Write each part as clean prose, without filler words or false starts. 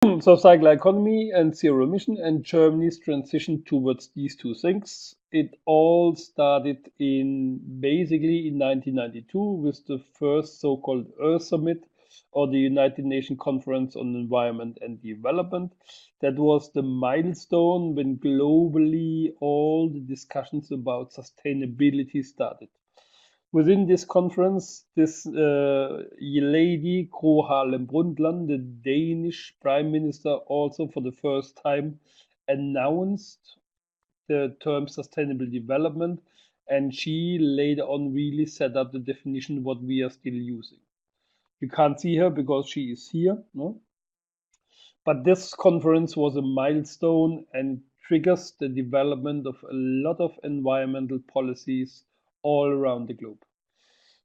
So circular economy and zero emission and Germany's transition towards these two things. It all started in basically in 1992 with the first so-called Earth Summit, or the United Nations Conference on Environment and Development. That was the milestone when globally all the discussions about sustainability started. Within this conference, this lady, Gro Harlem Brundtland, the Danish Prime Minister, also for the first time announced the term sustainable development, and she later on really set up the definition what we are still using. You can't see her because she is here, no? But this conference was a milestone and triggers the development of a lot of environmental policies all around the globe.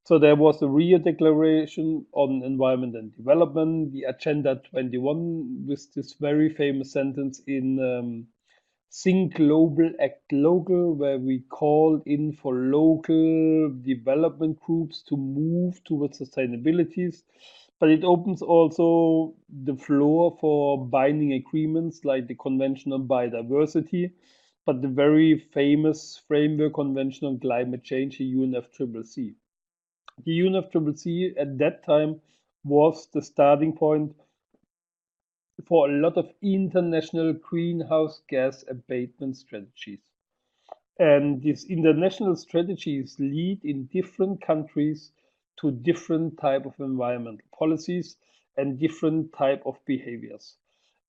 So there was the Rio Declaration on Environment and Development, the Agenda 21, with this very famous sentence in Think Global, Act Local, where we called in for local development groups to move towards sustainabilities. But it opens also the floor for binding agreements like the Convention on Biodiversity, but the very famous Framework Convention on Climate Change, the UNFCCC. The UNFCCC at that time was the starting point for a lot of international greenhouse gas abatement strategies. And these international strategies lead in different countries to different type of environmental policies and different type of behaviors.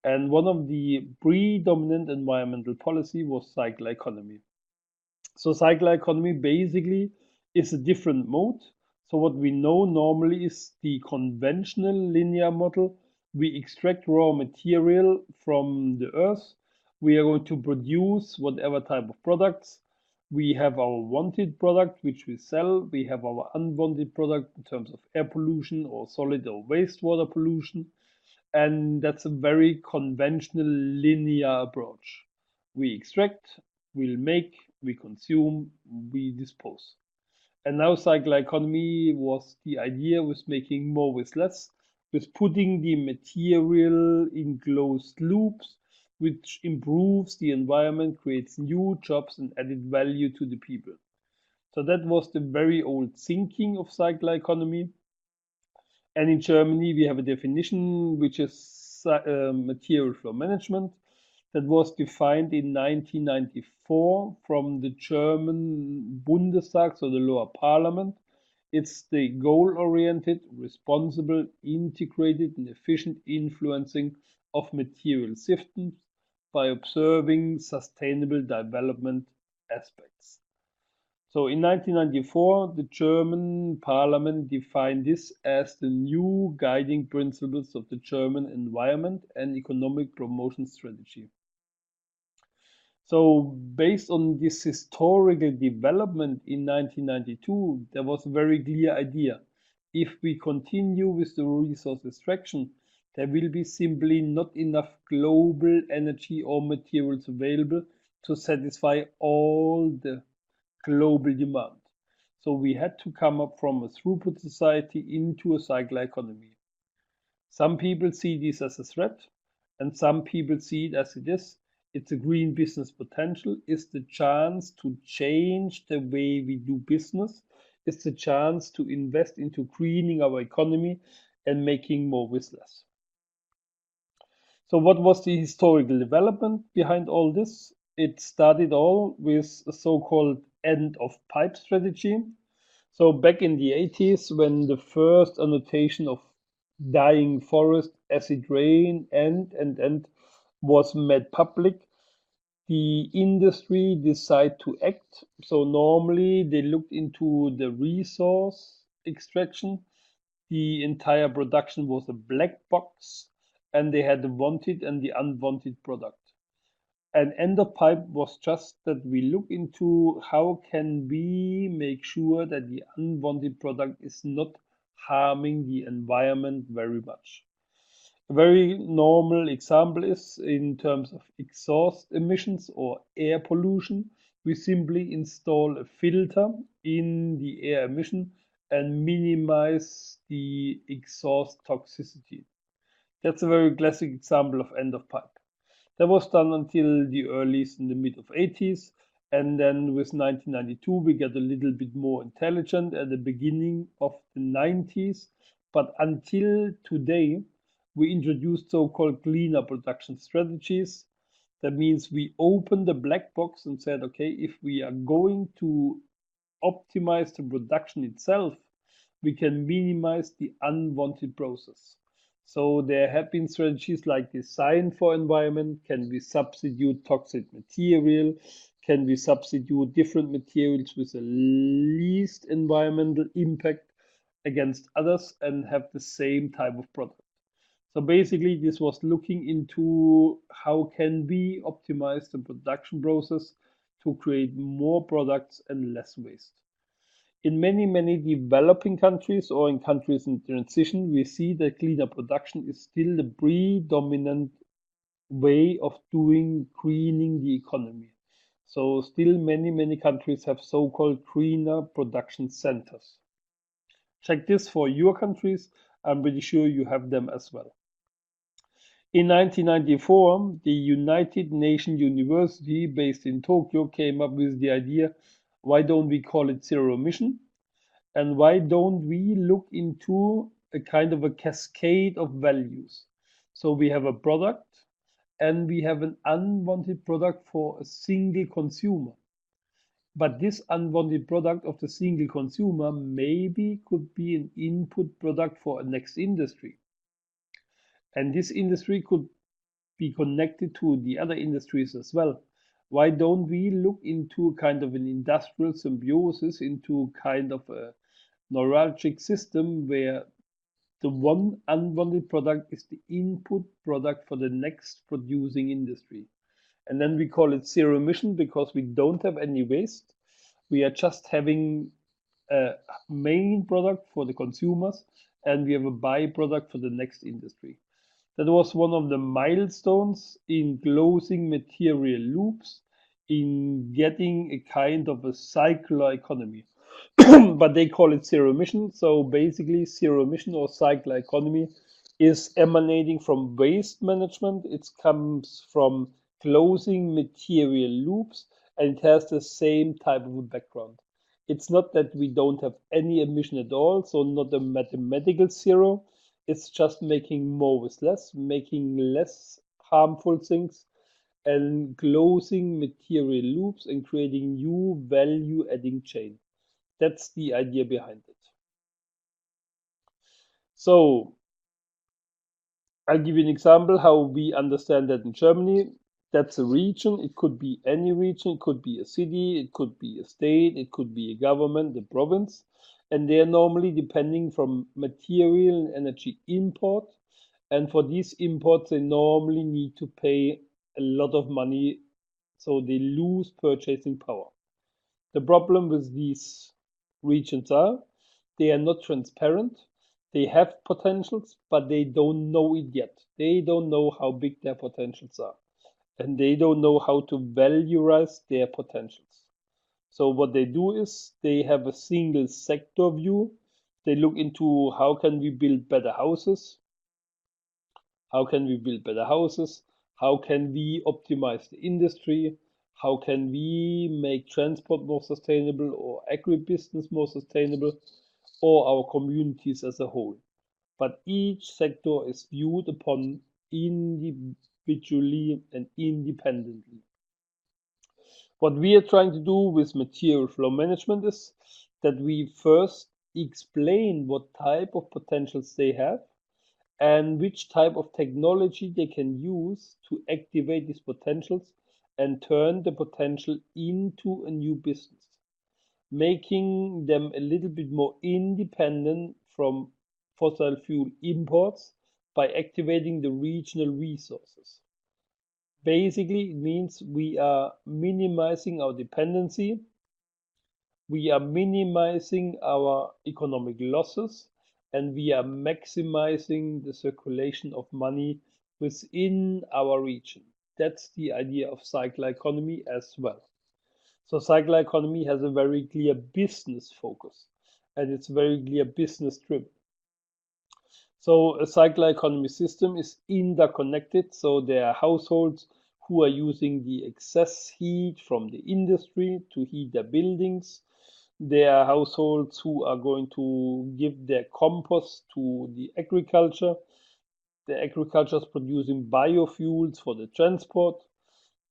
And one of the predominant environmental policy was cycle economy. So cycle economy basically is a different mode. So what we know normally is the conventional linear model. We extract raw material from the earth. We are going to produce whatever type of products. We have our wanted product, which we sell. We have our unwanted product in terms of air pollution or solid or wastewater pollution. And that's a very conventional linear approach. We extract, we'll make, we consume, we dispose. And now circular economy was the idea with making more with less, with putting the material in closed loops, which improves the environment, creates new jobs and added value to the people. So that was the very old thinking of circular economy. And in Germany, we have a definition which is material flow management that was defined in 1994 from the German Bundestag, so the lower parliament. It's the goal-oriented, responsible, integrated, and efficient influencing of material systems by observing sustainable development aspects. So in 1994, the German parliament defined this as the new guiding principles of the German environment and economic promotion strategy. So based on this historical development in 1992, there was a very clear idea. If we continue with the resource extraction, there will be simply not enough global energy or materials available to satisfy all the global demand. So we had to come up from a throughput society into a cycle economy. Some people see this as a threat, and some people see it as it is. It's a green business potential. It's the chance to change the way we do business. It's the chance to invest into greening our economy and making more with less. So what was the historical development behind all this? It started all with a so-called end of pipe strategy. So back in the 80s, when the first annotation of dying forest, acid rain, and was made public, the industry decided to act. So normally they looked into the resource extraction. The entire production was a black box, and they had the wanted and the unwanted product. And end of pipe was just that we look into how can we make sure that the unwanted product is not harming the environment very much. A very normal example is in terms of exhaust emissions or air pollution. We simply install a filter in the air emission and minimize the exhaust toxicity. That's a very classic example of end of pipe. That was done until the earlies in the mid of 80s, and then with 1992 we get a little bit more intelligent at the beginning of the 90s. But until today, we introduced so-called cleaner production strategies. That means we opened the black box and said, okay, if we are going to optimize the production itself, we can minimize the unwanted process. So there have been strategies like design for environment. Can we substitute toxic material? Can we substitute different materials with the least environmental impact against others and have the same type of product? So basically, this was looking into how can we optimize the production process to create more products and less waste. In many developing countries or in countries in transition, we see that cleaner production is still the predominant way of doing greening the economy. So still many countries have so-called greener production centers. Check this for your countries. I'm pretty sure you have them as well. In 1994, the United Nations University based in Tokyo came up with the idea, why don't we call it zero emission? And why don't we look into a kind of a cascade of values? So we have a product and we have an unwanted product for a single consumer. But this unwanted product of the single consumer maybe could be an input product for a next industry. And this industry could be connected to the other industries as well. Why don't we look into kind of an industrial symbiosis, into kind of a neuralgic system where the one unwanted product is the input product for the next producing industry? And then we call it zero emission because we don't have any waste. We are just having a main product for the consumers and we have a byproduct for the next industry. That was one of the milestones in closing material loops, in getting a kind of a circular economy. But they call it zero emission. So basically, zero emission or circular economy is emanating from waste management. It comes from closing material loops, and it has the same type of a background. It's not that we don't have any emission at all, so not a mathematical zero. It's just making more with less, making less harmful things, and closing material loops and creating new value adding chain. That's the idea behind it. So I'll give you an example how we understand that in Germany. That's a region. It could be any region. It could be a city. It could be a state. It could be a government, a province. And they are normally depending from material and energy import. And for these imports, they normally need to pay a lot of money, so they lose purchasing power. The problem with these regions are they are not transparent. They have potentials, but they don't know it yet. They don't know how big their potentials are. And they don't know how to valorize their potentials. So what they do is they have a single sector view. They look into how can we build better houses? How can we build better houses? How can we optimize the industry? How can we make transport more sustainable or agribusiness more sustainable or our communities as a whole? But each sector is viewed upon individually and independently. What we are trying to do with material flow management is that we first explain what type of potentials they have and which type of technology they can use to activate these potentials and turn the potential into a new business, making them a little bit more independent from fossil fuel imports by activating the regional resources. Basically, it means we are minimizing our dependency, we are minimizing our economic losses, and we are maximizing the circulation of money within our region. That's the idea of circular economy as well. So circular economy has a very clear business focus and it's very clear business driven. So a circular economy system is interconnected. So there are households who are using the excess heat from the industry to heat their buildings. There are households who are going to give their compost to the agriculture. The agriculture is producing biofuels for the transport.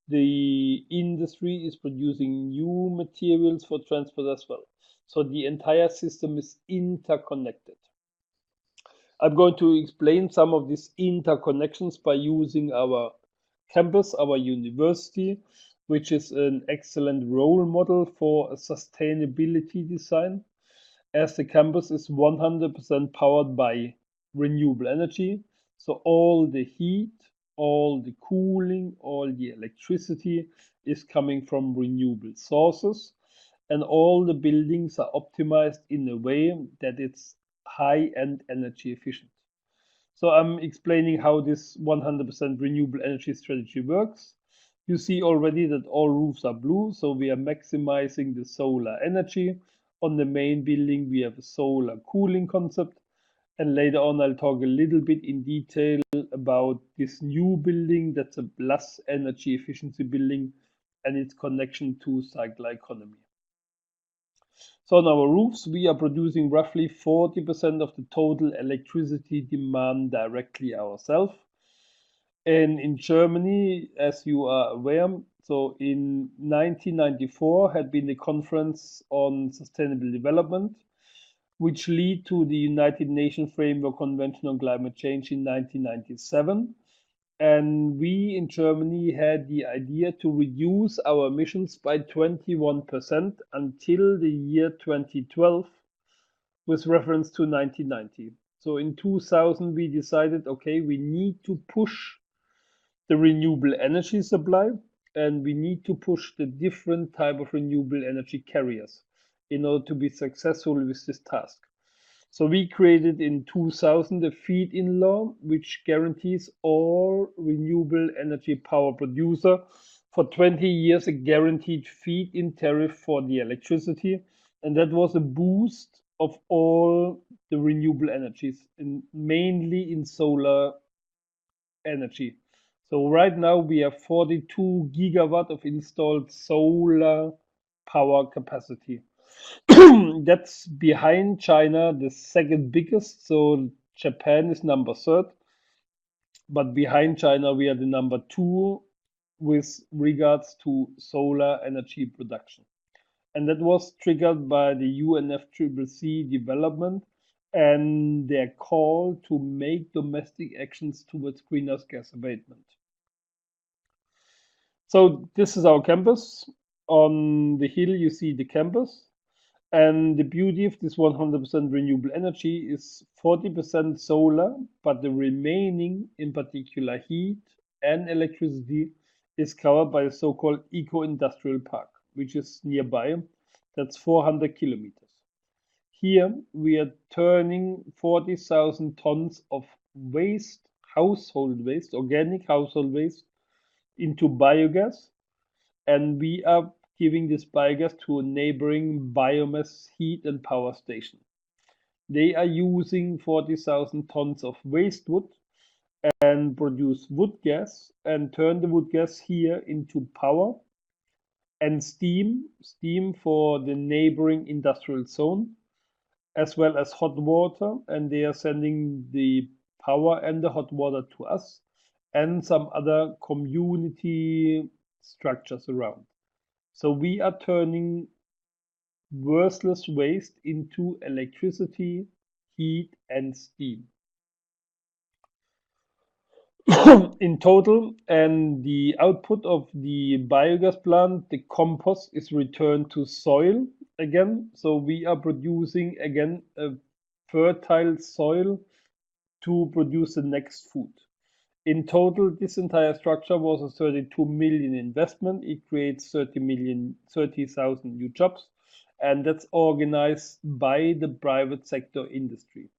The industry is producing new materials for transport as well. So the entire system is interconnected. I'm going to explain some of these interconnections by using our campus, our university, which is an excellent role model for a sustainability design, as the campus is 100% powered by renewable energy. So all the heat, all the cooling, all the electricity is coming from renewable sources, and all the buildings are optimized in a way that it's high-end energy efficient. So I'm explaining how this 100% renewable energy strategy works. You see already that all roofs are blue, so we are maximizing the solar energy. On the main building, we have a solar cooling concept. And later on, I'll talk a little bit in detail about this new building that's a plus energy efficiency building and its connection to circular economy. So on our roofs, we are producing roughly 40% of the total electricity demand directly ourselves. And in Germany, as you are aware, so in 1994 had been the Conference on Sustainable Development, which led to the United Nations Framework Convention on Climate Change in 1997. And we in Germany had the idea to reduce our emissions by 21% until the year 2012 with reference to 1990. So in 2000, we decided, okay, we need to push the renewable energy supply and we need to push the different type of renewable energy carriers in order to be successful with this task. So we created in 2000 a feed-in law which guarantees all renewable energy power producer for 20 years a guaranteed feed-in tariff for the electricity, and that was a boost of all the renewable energies, mainly in solar energy. So right now we have 42 gigawatt of installed solar power capacity. That's behind China, the second biggest. So Japan is number third, but behind China we are the number two with regards to solar energy production. And that was triggered by the UNFCCC development and their call to make domestic actions towards greenhouse gas abatement. So this is our campus. On the hill you see the campus. And the beauty of this 100% renewable energy is 40% solar, but the remaining, in particular heat and electricity, is covered by a so-called eco-industrial park, which is nearby. That's 400 kilometers. Here we are turning 40,000 tons of waste, household waste, organic household waste, into biogas, and we are giving this biogas to a neighboring biomass heat and power station. They are using 40,000 tons of waste wood and produce wood gas and turn the wood gas here into power and steam for the neighboring industrial zone, as well as hot water, and they are sending the power and the hot water to us and some other community structures around. So we are turning worthless waste into electricity, heat, and steam. In total, and the output of the biogas plant, the compost is returned to soil again. So we are producing again a fertile soil to produce the next food. In total, this entire structure was a 32 million investment. It creates 30,000 new jobs, and that's organized by the private sector industry.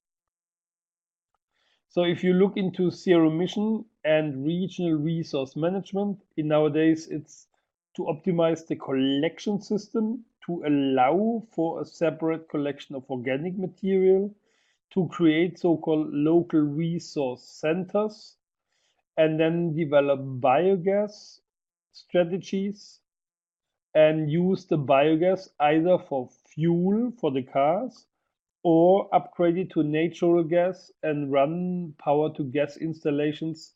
So if you look into zero emission and regional resource management, in nowadays it's to optimize the collection system to allow for a separate collection of organic material, to create so-called local resource centers and then develop biogas strategies and use the biogas either for fuel for the cars or upgrade it to natural gas and run power to gas installations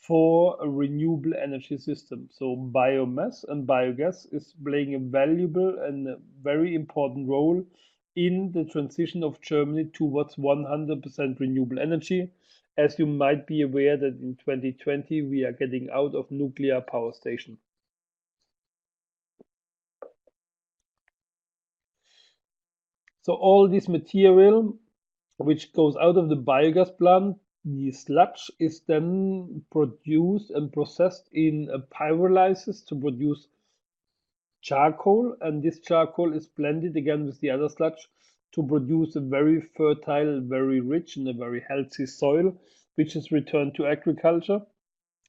for a renewable energy system. So biomass and biogas is playing a valuable and a very important role in the transition of Germany towards 100% renewable energy. As you might be aware that in 2020 we are getting out of nuclear power station. So all this material which goes out of the biogas plant, the sludge is then produced and processed in a pyrolysis to produce charcoal, and this charcoal is blended again with the other sludge to produce a very fertile, very rich, and a very healthy soil, which is returned to agriculture.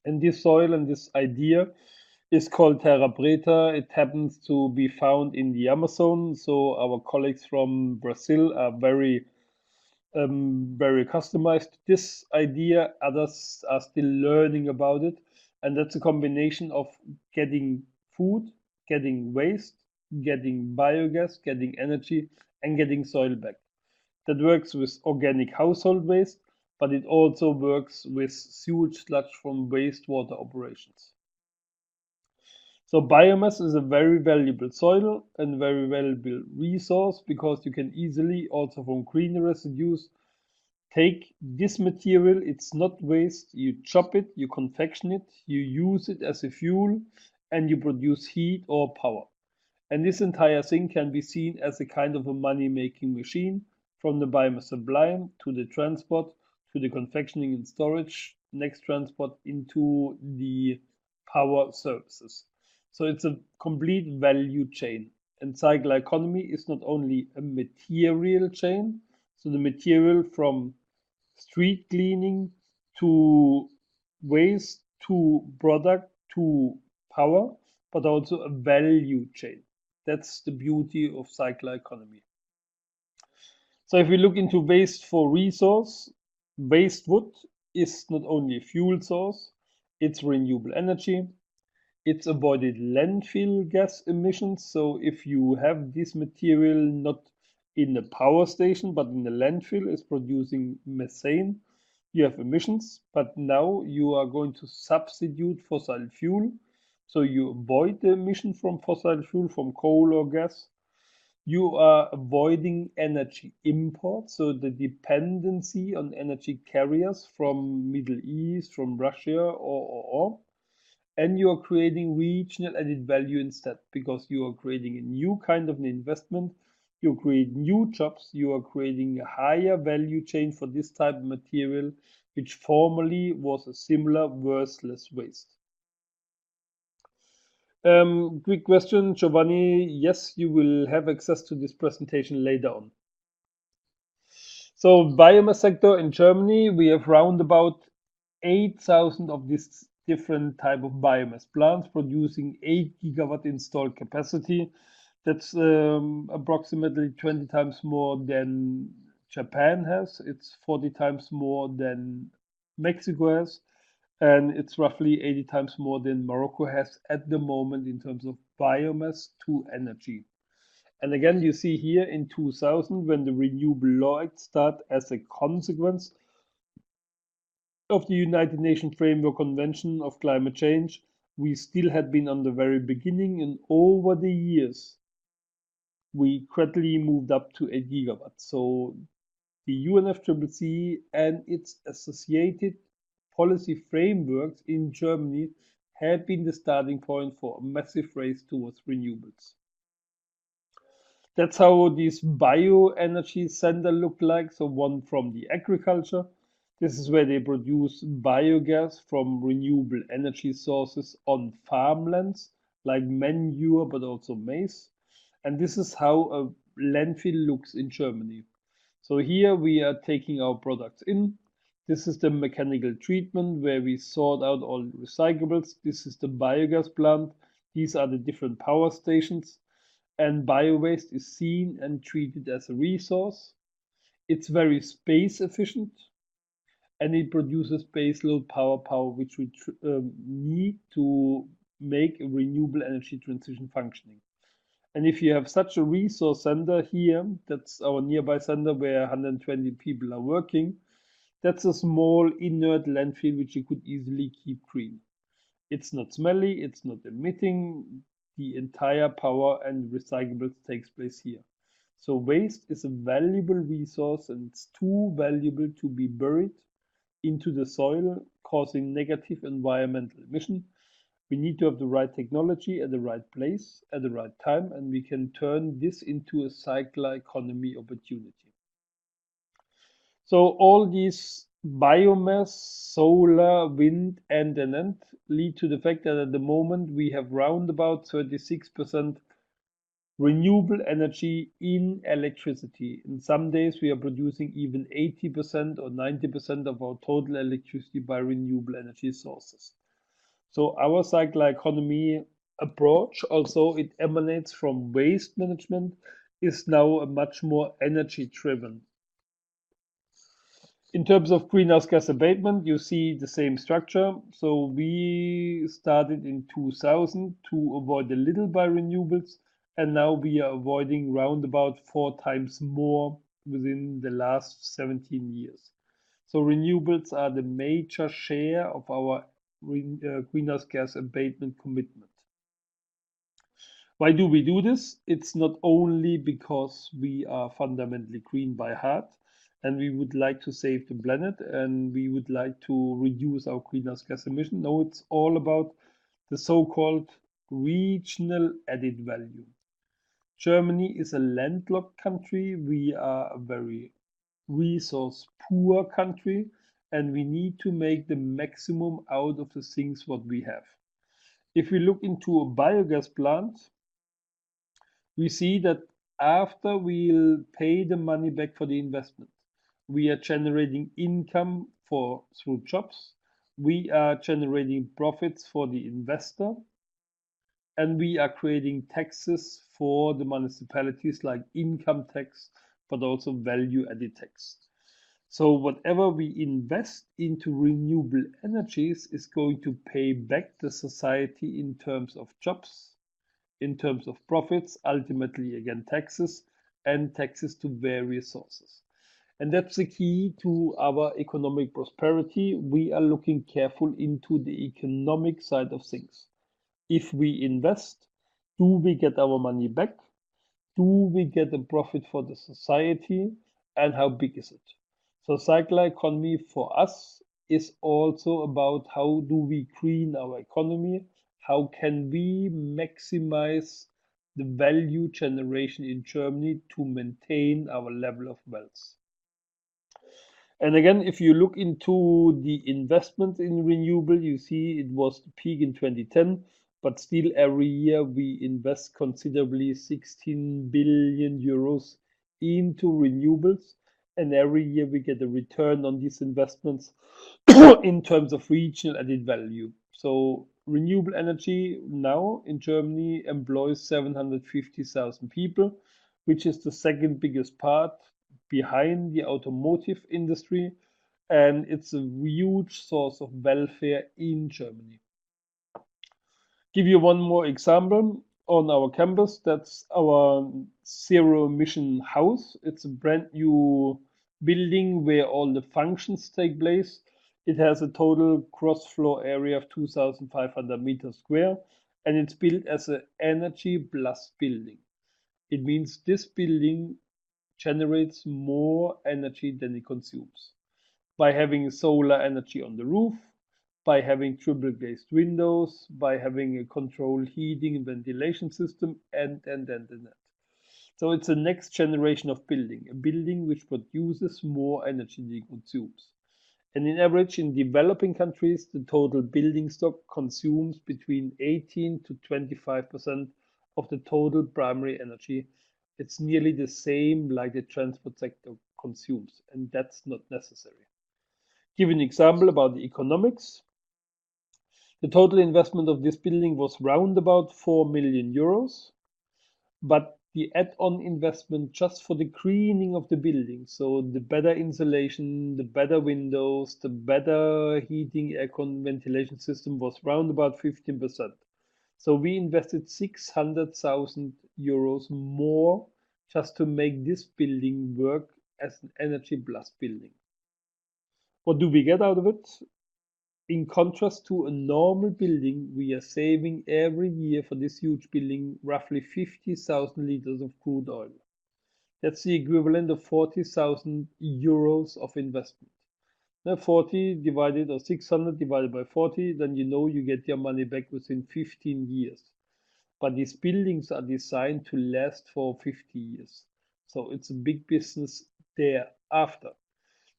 And this soil and this idea is called terra preta. It happens to be found in the Amazon. So our colleagues from Brazil are very customized to this idea. Others are still learning about it. And that's a combination of getting food, getting waste, getting biogas, getting energy, and getting soil back. That works with organic household waste, but it also works with sewage sludge from wastewater operations. So biomass is a very valuable soil and very valuable resource because you can easily also from green residues take this material. It's not waste. You chop it, you confection it, you use it as a fuel, and you produce heat or power. And this entire thing can be seen as a kind of a money-making machine from the biomass supply to the transport to the confectioning and storage, next transport into the power services. So it's a complete value chain. And circular economy is not only a material chain, so the material from street cleaning to waste to product to power, but also a value chain. That's the beauty of circular economy. So if we look into waste for resource, waste wood is not only a fuel source, it's renewable energy. It's avoided landfill gas emissions. So if you have this material not in a power station, but in a landfill is producing methane, you have emissions, but now you are going to substitute fossil fuel. So you avoid the emission from fossil fuel, from coal or gas. You are avoiding energy imports, so the dependency on energy carriers from Middle East, from Russia, or and you are creating regional added value instead because you are creating a new kind of an investment. You create new jobs. You are creating a higher value chain for this type of material, which formerly was a similar worthless waste. Quick question, Giovanni. Yes, you will have access to this presentation later on. So biomass sector in Germany, we have round about 8,000 of these different type of biomass plants producing 8 gigawatt installed capacity. That's approximately 20 times more than Japan has. It's 40 times more than Mexico has. And it's roughly 80 times more than Morocco has at the moment in terms of biomass to energy. And again, you see here in 2000, when the Renewable Law Act started as a consequence of the United Nations Framework Convention of Climate Change, we still had been on the very beginning, and over the years, we gradually moved up to 8 gigawatts. So the UNFCCC and its associated policy frameworks in Germany have been the starting point for a massive race towards renewables. That's how this bioenergy center look like. So one from the agriculture. This is where they produce biogas from renewable energy sources on farmlands, like manure, but also maize. And this is how a landfill looks in Germany. So here we are taking our products in. This is the mechanical treatment where we sort out all recyclables. This is the biogas plant. These are the different power stations. And bio-waste is seen and treated as a resource. It's very space efficient, and it produces baseload power which we need to make a renewable energy transition functioning. And if you have such a resource center here, that's our nearby center where 120 people are working, that's a small inert landfill which you could easily keep green. It's not smelly, it's not emitting. The entire power and recyclables takes place here. So waste is a valuable resource, and it's too valuable to be buried into the soil, causing negative environmental emission. We need to have the right technology at the right place at the right time, and we can turn this into a circular economy opportunity. So all these biomass, solar, wind, and lead to the fact that at the moment we have round about 36% renewable energy in electricity. In some days we are producing even 80% or 90% of our total electricity by renewable energy sources. So our circular economy approach, also it emanates from waste management, is now a much more energy driven. In terms of greenhouse gas abatement, you see the same structure. So we started in 2000 to avoid a little by renewables, and now we are avoiding round about 4 times more within the last 17 years. So renewables are the major share of our greenhouse gas abatement commitment. Why do we do this? It's not only because we are fundamentally green by heart and we would like to save the planet and we would like to reduce our greenhouse gas emission. No, it's all about the so-called regional added value. Germany is a landlocked country. We are a very resource poor country, and we need to make the maximum out of the things what we have. If we look into a biogas plant, we see that after we'll pay the money back for the investment, we are generating income through jobs, we are generating profits for the investor, and we are creating taxes for the municipalities like income tax, but also value added tax. So whatever we invest into renewable energies is going to pay back the society in terms of jobs, in terms of profits, ultimately again taxes, and taxes to various sources. And that's the key to our economic prosperity. We are looking careful into the economic side of things. If we invest, do we get our money back? Do we get a profit for the society? And how big is it? So circular economy for us is also about how do we green our economy? How can we maximize the value generation in Germany to maintain our level of wealth? And again, if you look into the investment in renewable, you see it was the peak in 2010, but still every year we invest considerably 16 billion euros into renewables, and every year we get a return on these investments in terms of regional added value. So renewable energy now in Germany employs 750,000 people, which is the second biggest part behind the automotive industry, and it's a huge source of welfare in Germany. Give you one more example on our campus. That's our zero emission house. It's a brand new building where all the functions take place. It has a total gross floor area of 2,500 meters square, and it's built as an energy plus building. It means this building generates more energy than it consumes by having solar energy on the roof, by having triple glazed windows, by having a controlled heating and ventilation system, and. So it's the next generation of building, a building which produces more energy than it consumes. And in average, in developing countries, the total building stock consumes between 18 to 25% of the total primary energy. It's nearly the same like the transport sector consumes, and that's not necessary. Give an example about the economics. The total investment of this building was round about 4 million euros, but the add-on investment just for the greening of the building. So the better insulation, the better windows, the better heating, ventilation system was round about 15%. So we invested 600,000 euros more just to make this building work as an energy plus building. What do we get out of it? In contrast to a normal building, we are saving every year for this huge building roughly 50,000 liters of crude oil. That's the equivalent of 40,000 euros of investment. Now 40 divided or 600 divided by 40, then you know you get your money back within 15 years. But these buildings are designed to last for 50 years. So it's a big business thereafter.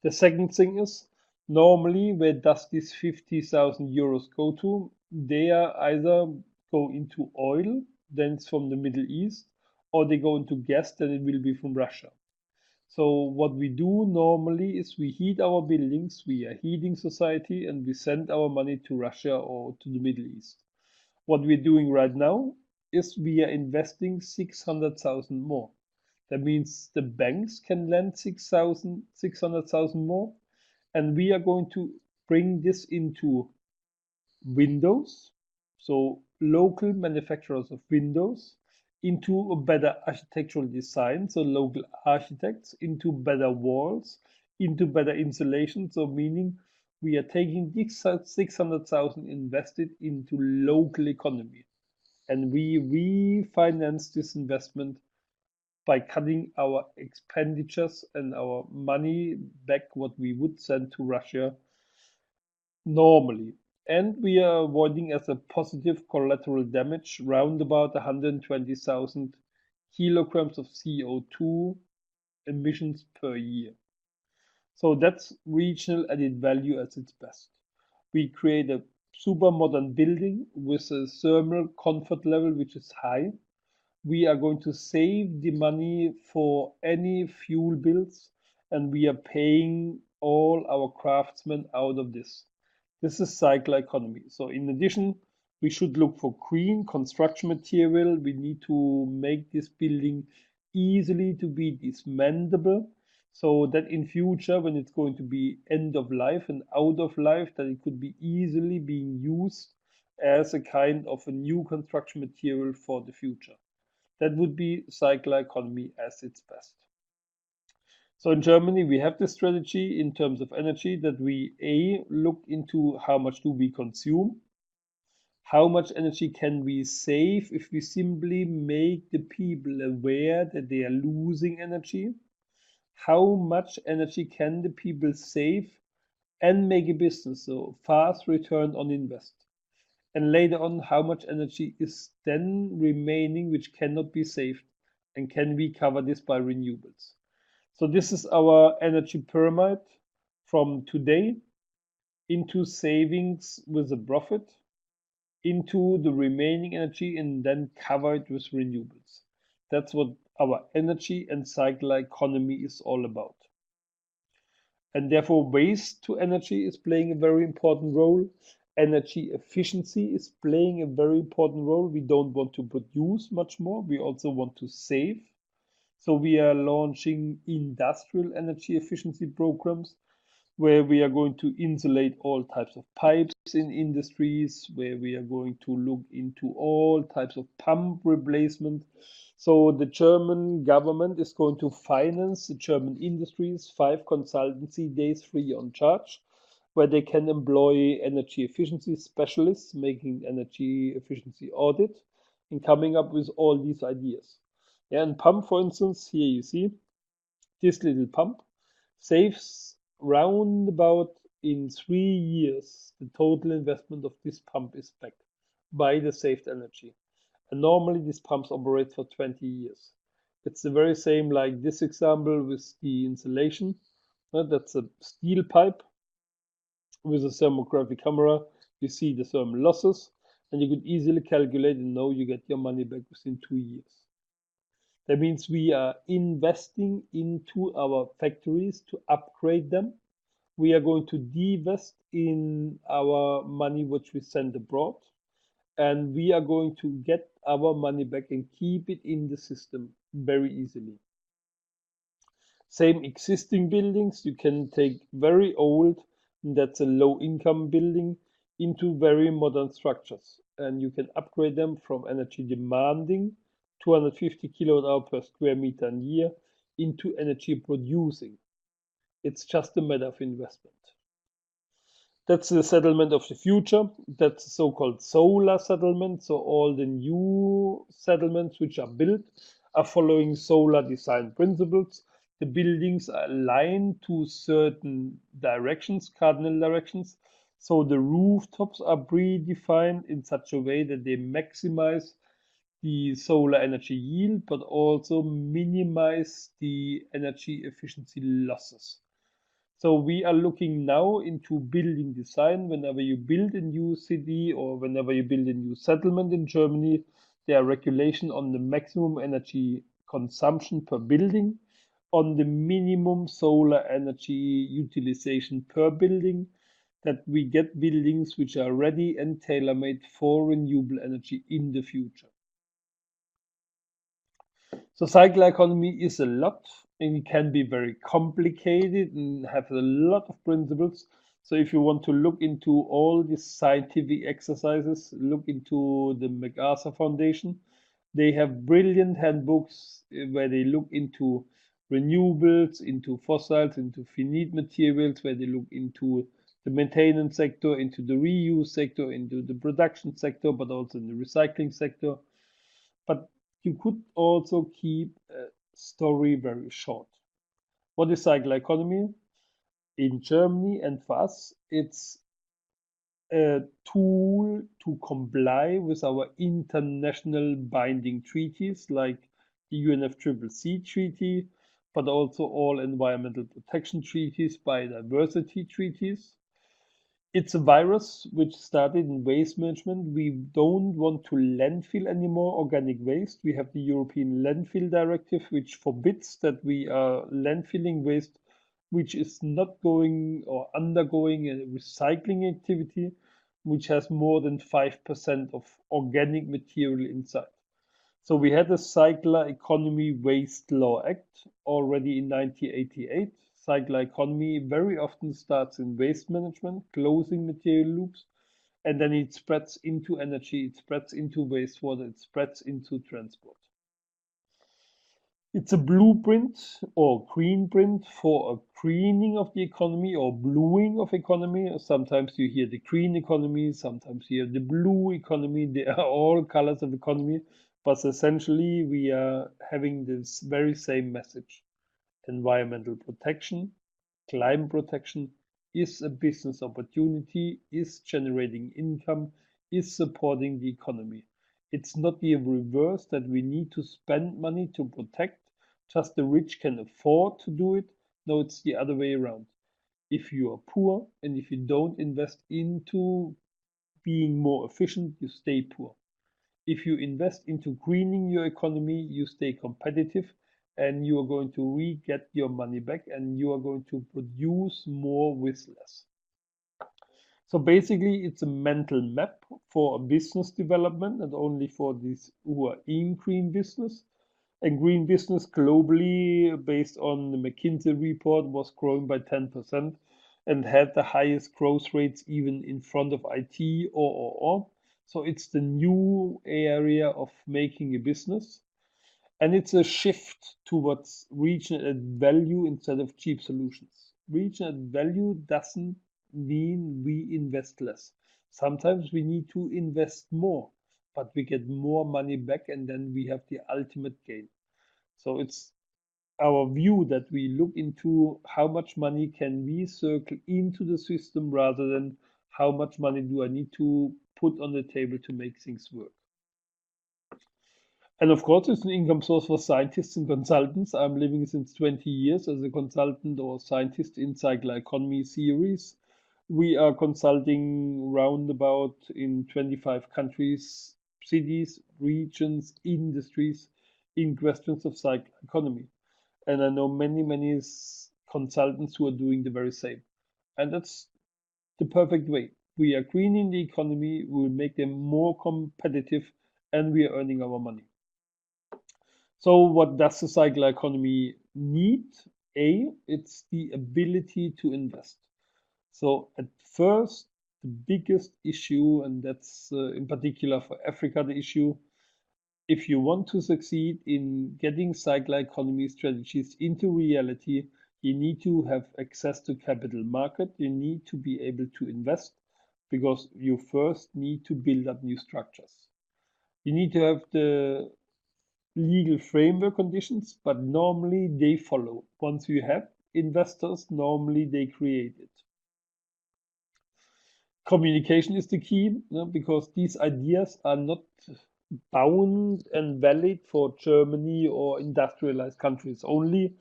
The second thing is, normally where does this 50,000 euros go to? They are either go into oil, then it's from the Middle East, or they go into gas, then it will be from Russia. So what we do normally is we heat our buildings, we are heating society, and we send our money to Russia or to the Middle East. What we're doing right now is we are investing 600,000 more. That means the banks can lend 600,000 more, and we are going to bring this into windows, so local manufacturers of windows, into a better architectural design, so local architects, into better walls, into better insulation, so meaning we are taking this 600,000 invested into local economy, and we refinance this investment by cutting our expenditures and our money back what we would send to Russia normally. And we are avoiding as a positive collateral damage round about 120,000 kilograms of CO2 emissions per year. So that's regional added value at its best. We create a super modern building with a thermal comfort level which is high. We are going to save the money for any fuel bills, and we are paying all our craftsmen out of this. This is circular economy. So in addition, we should look for green construction material. We need to make this building easily to be dismantleable, so that in future, when it's going to be end of life and out of life, that it could be easily being used as a kind of a new construction material for the future. That would be circular economy as its best. So in Germany, we have this strategy in terms of energy that we look into how much do we consume, how much energy can we save if we simply make the people aware that they are losing energy, how much energy can the people save and make a business, so fast return on invest. And later on, how much energy is then remaining which cannot be saved, and can we cover this by renewables? So this is our energy pyramid from today into savings with a profit, into the remaining energy, and then cover it with renewables. That's what our energy and circular economy is all about. And therefore, waste to energy is playing a very important role. Energy efficiency is playing a very important role. We don't want to produce much more. We also want to save. So we are launching industrial energy efficiency programs where we are going to insulate all types of pipes in industries, where we are going to look into all types of pump replacement. So the German government is going to finance the German industries 5 consultancy days free on charge, where they can employ energy efficiency specialists making energy efficiency audit and coming up with all these ideas. Yeah, and pump, for instance, here you see this little pump saves round about in 3 years the total investment of this pump is back by the saved energy. And normally these pumps operate for 20 years. It's the very same like this example with the insulation. That's a steel pipe with a thermographic camera. You see the thermal losses, and you could easily calculate and know you get your money back within 2 years. That means we are investing into our factories to upgrade them. We are going to divest in our money which we send abroad, and we are going to get our money back and keep it in the system. very easily. Same existing buildings, you can take very old, that's a low income building, into very modern structures. And you can upgrade them from energy demanding, 250 kilowatt hour per square meter a year, into energy producing. It's just a matter of investment. That's the settlement of the future. That's the so-called solar settlement. So all the new settlements which are built are following solar design principles. The buildings are aligned to certain directions, cardinal directions. So the rooftops are predefined in such a way that they maximize the solar energy yield, but also minimize the energy efficiency losses. So we are looking now into building design. Whenever you build a new city or whenever you build a new settlement in Germany, there are regulations on the maximum energy consumption per building, on the minimum solar energy utilization per building, that we get buildings which are ready and tailor-made for renewable energy in the future. So circular economy is a lot, and it can be very complicated and have a lot of principles. So if you want to look into all these scientific exercises, look into the MacArthur Foundation. They have brilliant handbooks where they look into renewables, into fossils, into finite materials, where they look into the maintenance sector, into the reuse sector, into the production sector, but also in the recycling sector. But you could also keep a story very short. What is cycle economy? In Germany and for us, it's a tool to comply with our international binding treaties like the UNFCCC treaty, but also all environmental protection treaties, biodiversity treaties. It's a virus which started in waste management. We don't want to landfill anymore organic waste. We have the European Landfill Directive, which forbids that we are landfilling waste which is not going or undergoing a recycling activity, which has more than 5% of organic material inside. So we had the Circular Economy Waste Law Act already in 1988. Circular economy very often starts in waste management, closing material loops, and then it spreads into energy, it spreads into wastewater, it spreads into transport. It's a blueprint or green print for a greening of the economy or bluing of economy. Sometimes you hear the green economy, sometimes you hear the blue economy. They are all colors of economy, but essentially we are having this very same message. Environmental protection, climate protection is a business opportunity, is generating income, is supporting the economy. It's not the reverse that we need to spend money to protect, just the rich can afford to do it. No, it's the other way around. If you are poor and if you don't invest into being more efficient, you stay poor. If you invest into greening your economy, you stay competitive and you are going to re-get your money back and you are going to produce more with less. So basically, it's a mental map for a business development, not only for these who are in green business. And green business globally, based on the McKinsey report, was growing by 10% and had the highest growth rates even in front of IT or. So it's the new area of making a business. And it's a shift towards regional added value instead of cheap solutions. Regional added value doesn't mean we invest less. Sometimes we need to invest more, but we get more money back and then we have the ultimate gain. So it's our view that we look into how much money can we circle into the system rather than how much money do I need to put on the table to make things work. And of course, it's an income source for scientists and consultants. I'm living since 20 years as a consultant or scientist in circular economy series. We are consulting roundabout in 25 countries, cities, regions, industries in questions of circular economy. And I know many consultants who are doing the very same. And that's the perfect way. We are greening the economy, we will make them more competitive, and we are earning our money. So what does the cycle economy need? It's the ability to invest. So at first, the biggest issue, and that's in particular for Africa, the issue, if you want to succeed in getting cycler economy strategies into reality, you need to have access to capital market. You need to be able to invest because you first need to build up new structures. You need to have the legal framework conditions, but normally they follow. Once you have investors, normally they create it. Communication is the key, because these ideas are not bound and valid for Germany or industrialized countries only.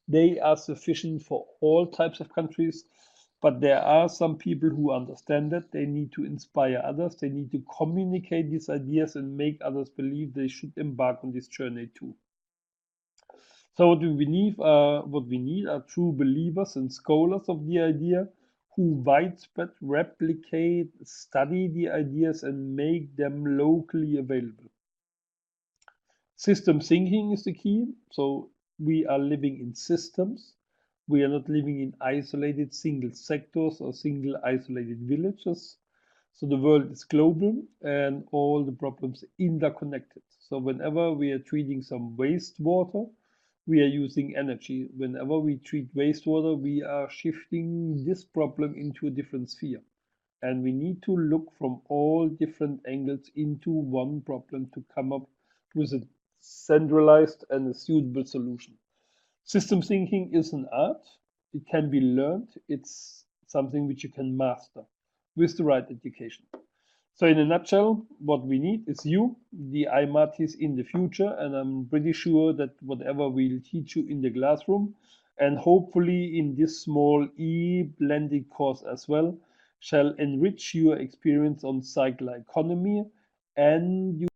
They are sufficient for all types of countries, but there are some people who understand that they need to inspire others. They need to communicate these ideas and make others believe they should embark on this journey too. So what we need are true believers and scholars of the idea who widespread replicate, study the ideas and make them locally available. System thinking is the key. So we are living in systems. We are not living in isolated single sectors or single isolated villages. So the world is global and all the problems interconnected. So whenever we are treating some wastewater, we are using energy. Whenever we treat wastewater, we are shifting this problem into a different sphere. And we need to look from all different angles into one problem to come up with a centralized and a suitable solution. System thinking is an art. It can be learned. It's something which you can master with the right education. So in a nutshell, what we need is you, the IMATIs in the future, and I'm pretty sure that whatever we'll teach you in the classroom, and hopefully in this small blended course as well, shall enrich your experience on cycle economy, and you